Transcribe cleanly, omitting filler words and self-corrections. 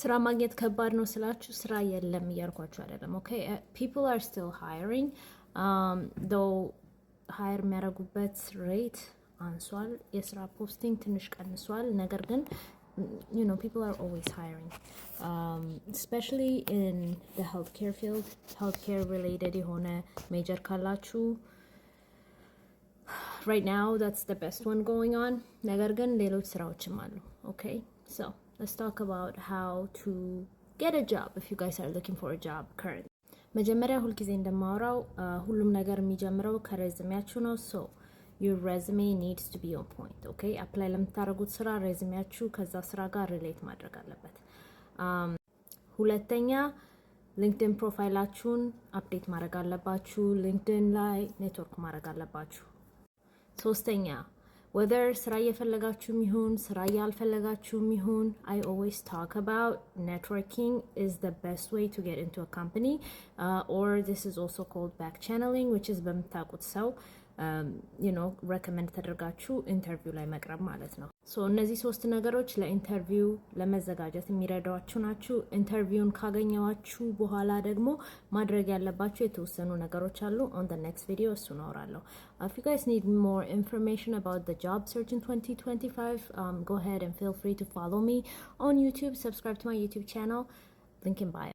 ስራ ማግኘት ከባድ ነው ስላችሁ ስራ የለም እያልኳችሁ አይደለም። ኦኬ people are still hiring though hire የሚያደርጉበት ሬት አንሷል። የስራ ፖስቲንግ ትንሽ ቀንሷል። ነገር ግን you know people are always hiring especially in the healthcare field healthcare related የሆነ ሜጀር ካላችሁ right now that's the best one going on ነገር ግን ሌሎች ስራዎችም አሉ okay so let's talk about how to get a job if you guys are looking for a job currently መጀመሪያ ሁልጊዜ እንደማወራው ሁሉም ነገር የሚጀምረው ከሬዝሜያችሁ ነው so your resume needs to be on point okay apply ለምታደርጉት ስራ ሬዝሜያችሁ ከዛ ስራ ጋር ሪሌት ማድረግ አለበት ሁለተኛ ሊንክድኢን ፕሮፋይላችሁን አፕዴት ማድረግ አለባችሁ ሊንክድኢን ላይ ኔትወርክ ማድረግ አለባችሁ ሶስተኛ whether ስራ እየፈለጋችሁም ይሁን ስራ ያልፈለጋችሁም ይሁን I always talk about networking is the best way to get into a company or this is also called back channeling which is በምታውቁት ሰው you know recommend ተደርጋችሁ ኢንተርቪው ላይ መቅረብ ማለት ነው ሶ እነዚህ ሶስት ነገሮች ለኢንተርቪው ለመዘጋጀት የሚረዳችሁ ናችሁ ኢንተርቪውን ካገኘዋችሁ በኋላ ደግሞ ማድረግ ያለባችሁ የተወሰኑ ነገሮች አሉ on the next video እሱን አወራለሁ if you guys need more information about the job search in 2025 go ahead and feel free to follow me on YouTube subscribe to my YouTube channel link in bio